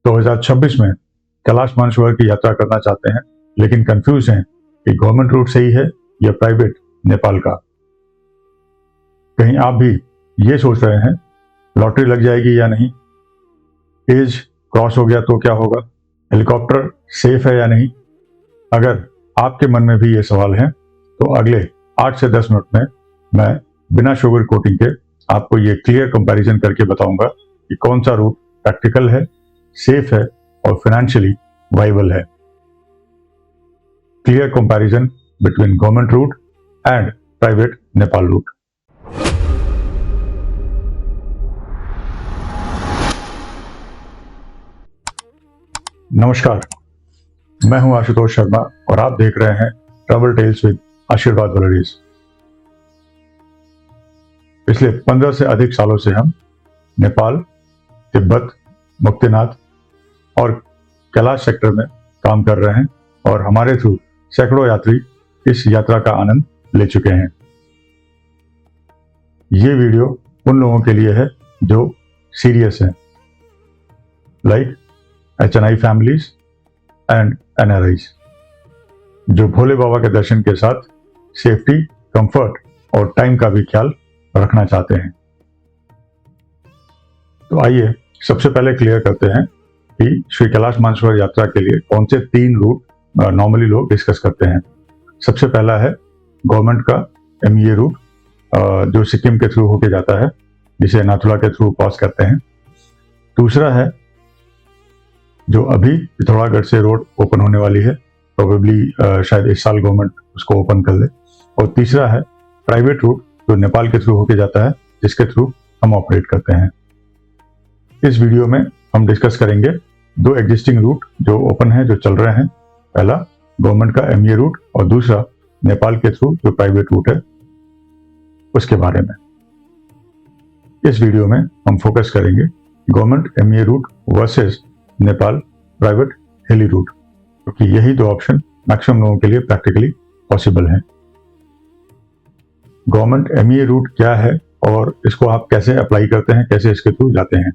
2026 में कैलाश मानसरोवर की यात्रा करना चाहते हैं लेकिन कंफ्यूज हैं कि गवर्नमेंट रूट सही है या प्राइवेट नेपाल का। कहीं आप भी ये सोच रहे हैं लॉटरी लग जाएगी या नहीं, एज क्रॉस हो गया तो क्या होगा, हेलीकॉप्टर सेफ है या नहीं। अगर आपके मन में भी ये सवाल है तो अगले 8 से 10 मिनट में मैं बिना शुगर कोटिंग के आपको ये क्लियर कंपैरिजन करके बताऊंगा कि कौन सा रूट प्रैक्टिकल है, सेफ है और फाइनेंशियली वाइबल है। Clear comparison between government route and private Nepal route. नमस्कार, मैं हूं आशुतोष शर्मा और आप देख रहे हैं ट्रैवल टेल्स विद आशीर्वाद वलरीज। पिछले 15 से अधिक सालों से हम नेपाल, तिब्बत, मुक्तिनाथ और कैलाश सेक्टर में काम कर रहे हैं और हमारे थ्रू सैकड़ों यात्री इस यात्रा का आनंद ले चुके हैं। ये वीडियो उन लोगों के लिए है जो सीरियस हैं, like HNI families and NRIs, जो भोले बाबा के दर्शन के साथ सेफ्टी, कंफर्ट और टाइम का भी ख्याल रखना चाहते हैं। तो आइए सबसे पहले क्लियर करते हैं कि श्री कैलाश मानसरोवर यात्रा के लिए कौन से 3 रूट नॉर्मली लोग डिस्कस करते हैं। सबसे पहला है गवर्नमेंट का MEA रूट, जो सिक्किम के थ्रू होके जाता है, जिसे नाथुला के थ्रू पास करते हैं। दूसरा है जो अभी पिथौरागढ़ से रोड ओपन होने वाली है, प्रोबेबली शायद इस साल गवर्नमेंट उसको ओपन कर ले। और तीसरा है प्राइवेट रूट जो नेपाल के थ्रू होके जाता है, जिसके थ्रू हम ऑपरेट करते हैं। इस वीडियो में हम डिस्कस करेंगे 2 एग्जिस्टिंग रूट जो ओपन है, जो चल रहे हैं। पहला गवर्नमेंट का MEA रूट और दूसरा नेपाल के थ्रू जो प्राइवेट रूट है उसके बारे में। इस वीडियो में हम फोकस करेंगे government MEA route versus Nepal private heli route, क्योंकि यही 2 ऑप्शन मैक्सिमम लोगों के लिए प्रैक्टिकली पॉसिबल हैं। गवर्नमेंट MEA रूट क्या है और इसको आप कैसे अप्लाई करते हैं, कैसे इसके थ्रू जाते हैं,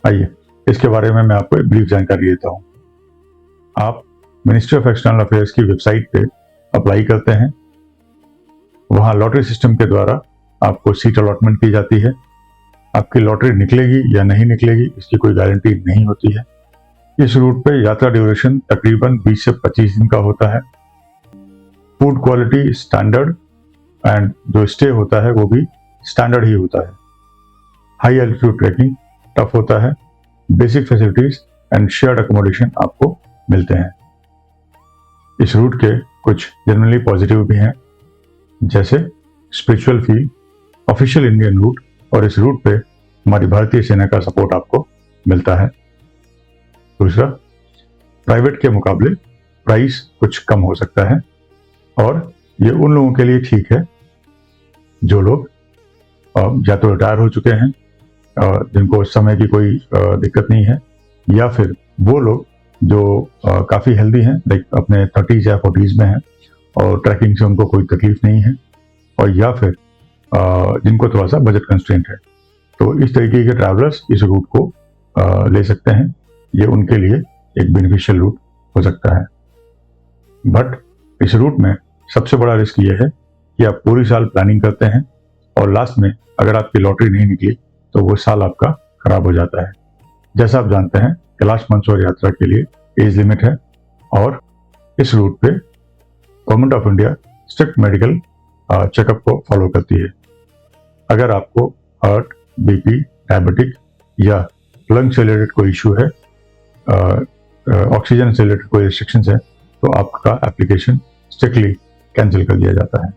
आइए इसके बारे में मैं आपको एक ब्रीफ जानकारी देता हूं। आप मिनिस्ट्री ऑफ एक्सटर्नल अफेयर्स की वेबसाइट पे अप्लाई करते हैं। वहां लॉटरी सिस्टम के द्वारा आपको सीट अलॉटमेंट की जाती है। आपकी लॉटरी निकलेगी या नहीं निकलेगी इसकी कोई गारंटी नहीं होती है। इस रूट पे यात्रा ड्यूरेशन तकरीबन 20 से 25 दिन का होता है। फूड क्वालिटी स्टैंडर्ड एंड जो स्टे होता है वो भी स्टैंडर्ड ही होता है। हाई एल्टीट्यूड ट्रैकिंग टफ होता है। Basic facilities and shared accommodation आपको मिलते हैं। इस रूट के कुछ जनरली पॉजिटिव भी हैं, जैसे spiritual feel, official Indian route, और इस रूट पे हमारी भारतीय सेना का सपोर्ट आपको मिलता है। दूसरा, प्राइवेट के मुकाबले प्राइस कुछ कम हो सकता है और ये उन लोगों के लिए ठीक है जो लोग या तो रिटायर हो चुके हैं, जिनको समय की कोई दिक्कत नहीं है, या फिर वो लोग जो काफ़ी हेल्दी हैं, लाइक अपने 30s या 40s में हैं और ट्रैकिंग से उनको कोई तकलीफ नहीं है, और या फिर जिनको थोड़ा सा बजट कंस्ट्रेंट है। तो इस तरीके के ट्रैवलर्स इस रूट को ले सकते हैं। ये उनके लिए एक बेनिफिशियल रूट हो सकता है। बट इस रूट में सबसे बड़ा रिस्क ये है कि आप पूरी साल प्लानिंग करते हैं और लास्ट में अगर आपकी लॉटरी नहीं निकली तो वो साल आपका खराब हो जाता है। जैसा आप जानते हैं कैलाश मानसरोवर यात्रा के लिए एज लिमिट है और इस रूट पे government of India strict medical checkup को फॉलो करती है। अगर आपको हार्ट, BP, डायबिटिक या लंग से रिलेटेड कोई इशू है, ऑक्सीजन से रिलेटेड कोई रिस्ट्रिक्शंस है, तो आपका एप्लीकेशन स्ट्रिक्टली कैंसिल कर दिया जाता है।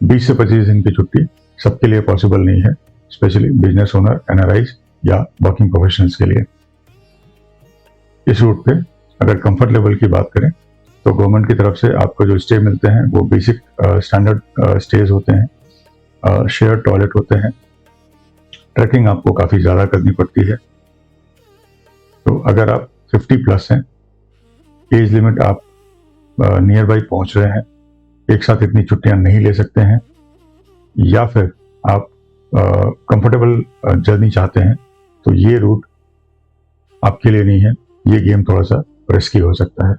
20 से 25 दिन की छुट्टी सबके लिए पॉसिबल नहीं है, स्पेशली बिजनेस ओनर, NRIs या वर्किंग प्रोफेशनल्स के लिए। इस रूट पे अगर कंफर्ट लेवल की बात करें तो गवर्नमेंट की तरफ से आपको जो स्टे मिलते हैं वो बेसिक स्टैंडर्ड स्टेज होते हैं, शेयर टॉयलेट होते हैं। ट्रैकिंग आपको काफ़ी ज़्यादा करनी पड़ती है। तो अगर आप 50+ हैं, एज लिमिट आप नियर बाई पहुँच रहे हैं, एक साथ इतनी छुट्टियां नहीं ले सकते हैं, या फिर आप कंफर्टेबल जर्नी चाहते हैं, तो ये रूट आपके लिए नहीं है, ये गेम थोड़ा सा रिस्की हो सकता है।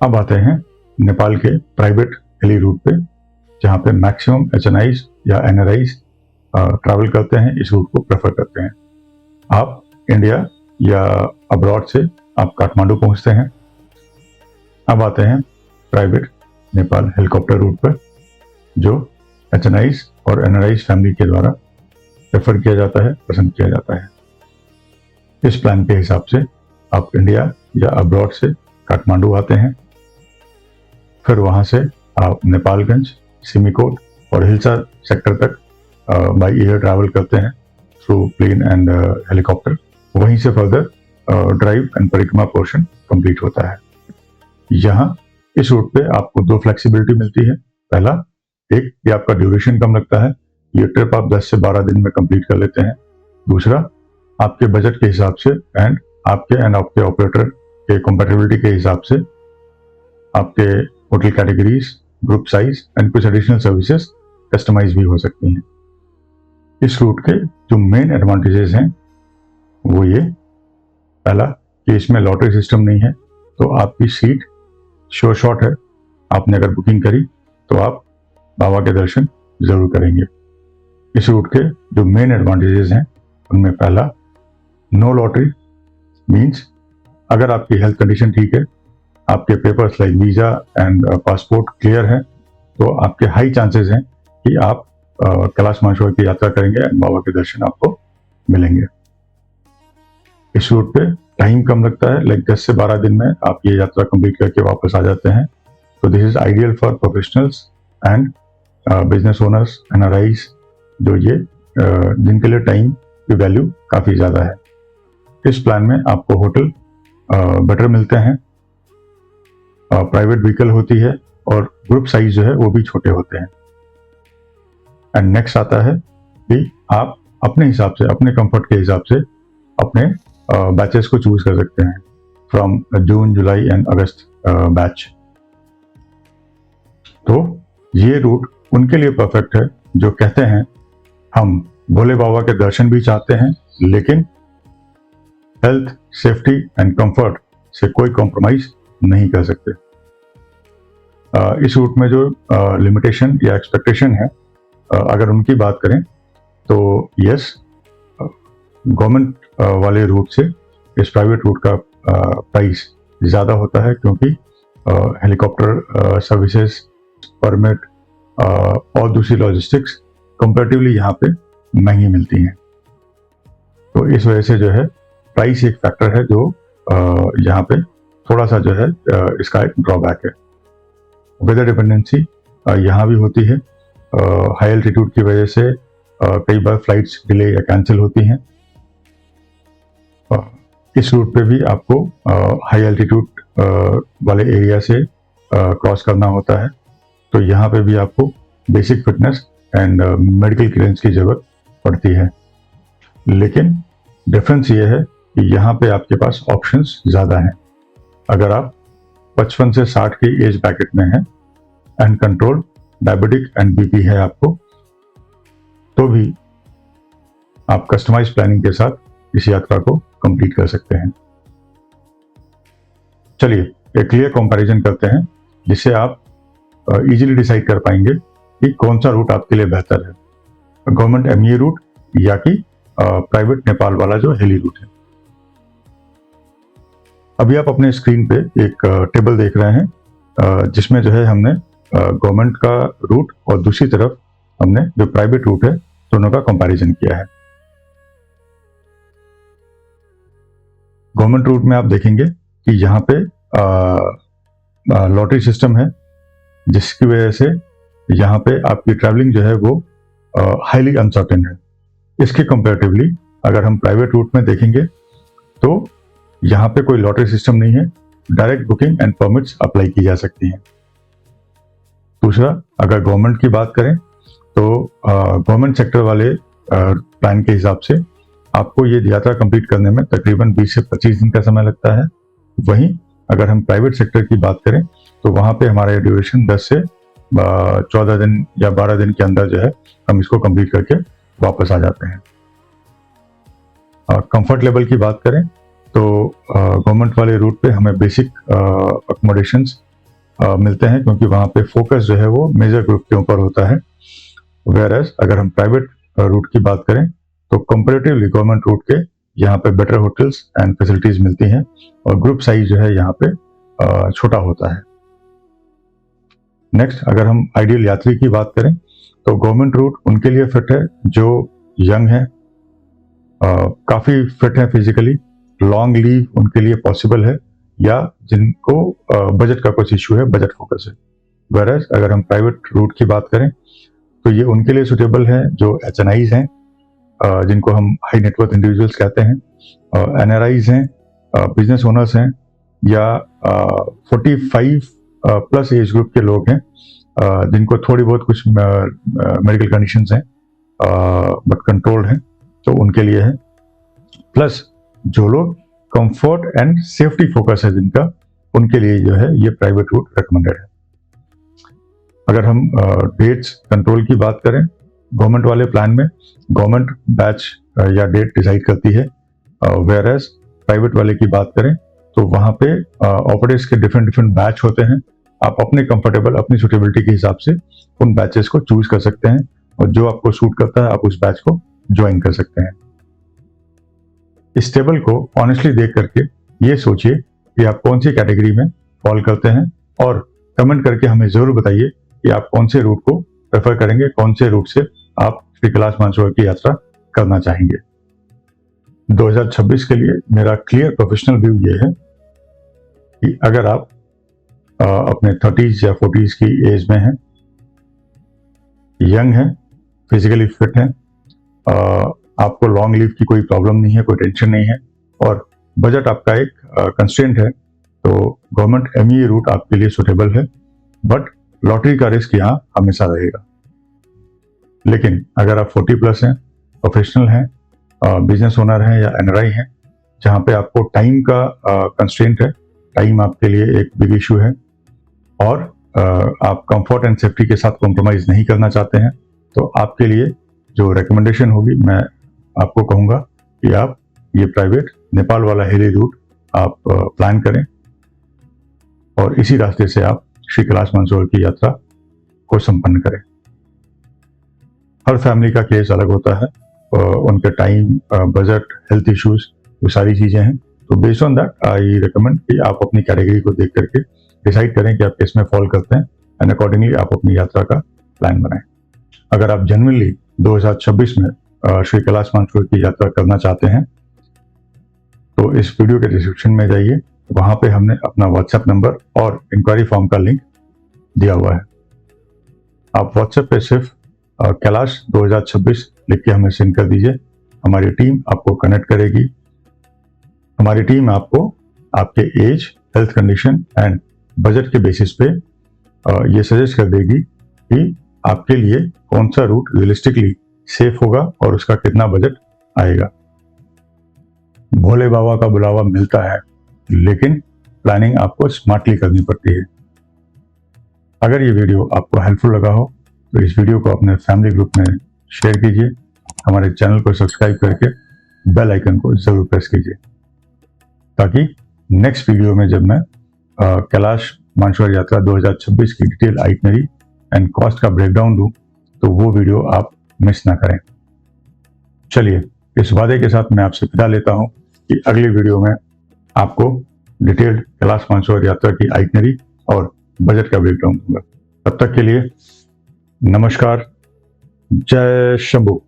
अब आते हैं नेपाल के प्राइवेट हेली रूट पे, जहाँ पे मैक्सिमम HNIs या NRIs ट्रैवल करते हैं, इस रूट को प्रेफर करते हैं। आप इंडिया या अब्रॉड से आप काठमांडू पहुंचते हैं। अब आते हैं प्राइवेट नेपाल हेलीकॉप्टर रूट पर, जो HNIs और NRIs फैमिली के द्वारा प्रेफर किया जाता है, पसंद किया जाता है। इस प्लान के हिसाब से आप इंडिया या अब्रॉड से काठमांडू आते हैं, फिर वहां से आप नेपालगंज, सिमिकोट और हिल्सा सेक्टर तक बाई एयर ट्रैवल करते हैं थ्रू प्लेन एंड हेलीकॉप्टर। वहीं से फर्दर ड्राइव एंड परिक्रमा पोर्शन कंप्लीट होता है। यहाँ इस रूट पे आपको दो फ्लेक्सिबिलिटी मिलती है। पहला, एक कि आपका ड्यूरेशन कम लगता है, ये ट्रिप आप 10 से 12 दिन में कंप्लीट कर लेते हैं। दूसरा, आपके बजट के हिसाब से एंड आपके ऑपरेटर के कंपैटिबिलिटी के हिसाब से आपके hotel categories, group size and कुछ एडिशनल सर्विसेज कस्टमाइज भी हो सकती हैं। इस रूट के जो मेन एडवांटेजेस हैं वो ये, पहला कि इसमें लॉटरी सिस्टम नहीं है, तो आपकी सीट श्योर शॉट है। आपने अगर बुकिंग करी तो आप बाबा के दर्शन जरूर करेंगे। इस रूट के जो मेन एडवांटेजेस हैं उनमें पहला, नो लॉटरी मीन्स अगर आपकी हेल्थ कंडीशन ठीक है, आपके papers like visa and passport clear है, तो आपके हाई चांसेस हैं कि आप कैलाश मानसरोवर की यात्रा करेंगे एंड बाबा के दर्शन आपको मिलेंगे। इस रूट पे टाइम कम लगता है, लाइक 10 से 12 दिन में आप ये यात्रा कंप्लीट करके वापस आ जाते हैं। तो this is ideal for professionals and business owners, NRIs, जो ये जिनके लिए टाइम की वैल्यू काफी ज्यादा है। इस प्लान में आपको होटल बेटर मिलते हैं, प्राइवेट व्हीकल होती है और ग्रुप साइज जो है वो भी छोटे होते हैं। एंड नेक्स्ट आता है कि आप अपने हिसाब से, अपने कंफर्ट के हिसाब से अपने बैचेस को चूज कर सकते हैं, from June, July and August batch. तो ये रूट उनके लिए परफेक्ट है जो कहते हैं हम भोले बाबा के दर्शन भी चाहते हैं, लेकिन हेल्थ, सेफ्टी एंड कंफर्ट से कोई कॉम्प्रोमाइज नहीं कर सकते। इस रूट में जो लिमिटेशन या एक्सपेक्टेशन है, अगर उनकी बात करें तो यस, गवर्नमेंट वाले रूट से इस प्राइवेट रूट का प्राइस ज़्यादा होता है, क्योंकि हेलीकॉप्टर सर्विसेज, परमिट और दूसरी लॉजिस्टिक्स कंपैरेटिवली यहाँ पे महंगी मिलती हैं। तो इस वजह से जो है प्राइस एक फैक्टर है जो यहाँ पे थोड़ा सा जो है इसका एक ड्रॉबैक है। वेदर डिपेंडेंसी यहाँ भी होती है, हाई एल्टीट्यूड की वजह से कई बार फ्लाइट्स डिले या कैंसिल होती हैं। इस रूट पे भी आपको हाई एल्टीट्यूड वाले एरिया से क्रॉस करना होता है, तो यहाँ पे भी आपको basic fitness and medical clearance की जरूरत पड़ती है। लेकिन डिफरेंस ये है कि यहाँ पे आपके पास ऑप्शंस ज़्यादा हैं। अगर आप 55 से 60 के एज ब्रैकेट में हैं and control diabetic and BP है आपको, तो भी आप कस्टमाइज प्लानिंग के साथ इस यात्रा को कंप्लीट कर सकते हैं। चलिए एक क्लियर कंपैरिजन करते हैं, जिससे आप इजीली डिसाइड कर पाएंगे कि कौन सा रूट आपके लिए बेहतर है, गवर्नमेंट MEA रूट या कि प्राइवेट नेपाल वाला जो हेली रूट है। अभी आप अपने स्क्रीन पे एक टेबल देख रहे हैं, जिसमें जो है हमने गवर्नमेंट का रूट और दूसरी तरफ हमने जो प्राइवेट रूट है दोनों का कंपैरिजन किया है। गवर्नमेंट रूट में आप देखेंगे कि यहाँ पे लॉटरी सिस्टम है, जिसकी वजह से यहाँ पे आपकी ट्रैवलिंग जो है वो हाईली अनसर्टेन है। इसके कंपैरेटिवली अगर हम प्राइवेट रूट में देखेंगे तो यहाँ पे कोई लॉटरी सिस्टम नहीं है, direct booking and permits apply की जा सकती हैं। दूसरा, अगर गवर्नमेंट की बात करें तो गवर्नमेंट सेक्टर वाले प्लान के हिसाब से आपको ये यात्रा कंप्लीट करने में तकरीबन 20 से 25 दिन का समय लगता है। वहीं अगर हम प्राइवेट सेक्टर की बात करें तो वहां पे हमारा ड्यूरेशन 10 से 14 दिन या 12 दिन के अंदर जो है हम इसको कंप्लीट करके वापस आ जाते हैं। कंफर्ट लेवल की बात करें तो गवर्नमेंट वाले रूट पे हमें बेसिक अकोमोडेशंस मिलते हैं, क्योंकि वहाँ पे फोकस जो है वो मेजर ग्रुप के ऊपर होता है। वेयरएज अगर हम प्राइवेट रूट की बात करें तो कंपैरेटिवली गवर्नमेंट रूट के यहाँ पे बेटर होटल्स एंड फैसिलिटीज मिलती हैं और ग्रुप साइज जो है यहाँ पे छोटा होता है। नेक्स्ट, अगर हम आइडियल यात्री की बात करें तो गवर्नमेंट रूट उनके लिए फिट है जो यंग है, काफी फिट है फिजिकली, लॉन्ग लीव उनके लिए पॉसिबल है, या जिनको बजट का कुछ इश्यू है, बजट फोकस है। वेयरएज अगर हम प्राइवेट रूट की बात करें तो ये उनके लिए सुटेबल है जो HNIs हैं, जिनको हम हाई नेटवर्थ इंडिविजुअल्स कहते हैं, NRIs हैं, बिजनेस ओनर्स हैं, या 45 प्लस एज ग्रुप के लोग हैं जिनको थोड़ी बहुत कुछ मेडिकल कंडीशंस हैं बट कंट्रोल्ड हैं, तो उनके लिए है। प्लस जो लोग कंफर्ट एंड सेफ्टी फोकस है जिनका, उनके लिए जो है ये प्राइवेट रूट रिकमेंडेड है। अगर हम डेट्स कंट्रोल की बात करें, गवर्नमेंट वाले प्लान में गवर्नमेंट बैच या डेट डिसाइड करती है, वेयरएज प्राइवेट वाले की बात करें तो वहाँ पे ऑपरेटर्स के डिफरेंट बैच होते हैं। आप अपने कंफर्टेबल, अपनी सुटेबिलिटी के हिसाब से उन बैचेस को चूज कर सकते हैं और जो आपको सूट करता है आप उस बैच को ज्वाइन कर सकते हैं। इस टेबल को ऑनेस्टली देख करके ये सोचिए कि आप कौन सी कैटेगरी में फॉल करते हैं और कमेंट करके हमें जरूर बताइए कि आप कौन से रूट को प्रेफर करेंगे, कौन से रूट से आप श्री कैलाश मानसरोवर की यात्रा करना चाहेंगे। 2026 के लिए मेरा क्लियर प्रोफेशनल व्यू ये है कि अगर आप अपने 30s या 40s की एज में हैं, यंग हैं, फिजिकली फिट हैं, आपको लॉन्ग लीव की कोई प्रॉब्लम नहीं है, कोई टेंशन नहीं है और बजट आपका एक कंस्ट्रेंट है, तो गवर्नमेंट MEA रूट आपके लिए सुटेबल है। बट लॉटरी का रिस्क यहाँ हमेशा रहेगा। लेकिन अगर आप 40 प्लस हैं, प्रोफेशनल हैं, बिजनेस ओनर हैं या NRI हैं, जहाँ पे आपको टाइम का कंस्ट्रेंट है, टाइम आपके लिए एक बिग इशू है और आप कंफर्ट एंड सेफ्टी के साथ कॉम्प्रोमाइज नहीं करना चाहते हैं, तो आपके लिए जो रिकमेंडेशन होगी, मैं आपको कहूँगा कि आप ये प्राइवेट नेपाल वाला हेली रूट आप प्लान करें और इसी रास्ते से आप श्री कैलाश मानसरोवर की यात्रा को संपन्न करें। हर फैमिली का केस अलग होता है, उनके टाइम, बजट, हेल्थ इश्यूज, वो सारी चीजें हैं, तो based on that I recommend कि आप अपनी कैटेगरी को देख करके डिसाइड करें कि आप किस में फॉल करते हैं एंड अकॉर्डिंगली आप अपनी यात्रा का प्लान बनाएं। अगर आप जेन्युइनली 2026 में श्री कैलाश मानसरोवर की यात्रा करना चाहते हैं तो इस वीडियो के डिस्क्रिप्शन में जाइए, वहां पे हमने अपना व्हाट्सएप नंबर और इंक्वायरी फॉर्म का लिंक दिया हुआ है। आप व्हाट्सएप पे सिर्फ कैलाश 2026 लिख के हमें सेंड कर दीजिए, हमारी टीम आपको कनेक्ट करेगी। हमारी टीम आपको आपके age, health condition and budget के बेसिस पे ये सजेस्ट कर देगी कि आपके लिए कौन सा रूट रियलिस्टिकली सेफ होगा और उसका कितना बजट आएगा। भोले बाबा का बुलावा मिलता है, लेकिन प्लानिंग आपको स्मार्टली करनी पड़ती है। अगर ये वीडियो आपको हेल्पफुल लगा हो तो इस वीडियो को अपने फैमिली ग्रुप में शेयर कीजिए, हमारे चैनल को सब्सक्राइब करके बेल आइकन को जरूर प्रेस कीजिए, ताकि नेक्स्ट वीडियो में जब मैं कैलाश मानसरोवर यात्रा 2026 की डिटेल आइटनरी एंड कॉस्ट का ब्रेकडाउन दूं तो वो वीडियो आप मिस ना करें। चलिए, इस वादे के साथ मैं आपसे विदा लेता हूं कि अगली वीडियो में आपको डिटेल्ड कैलाश मानसरोवर यात्रा की आइटनरी और बजट का ब्रेकडाउन दूंगा। तब तक के लिए नमस्कार, जय शंभू।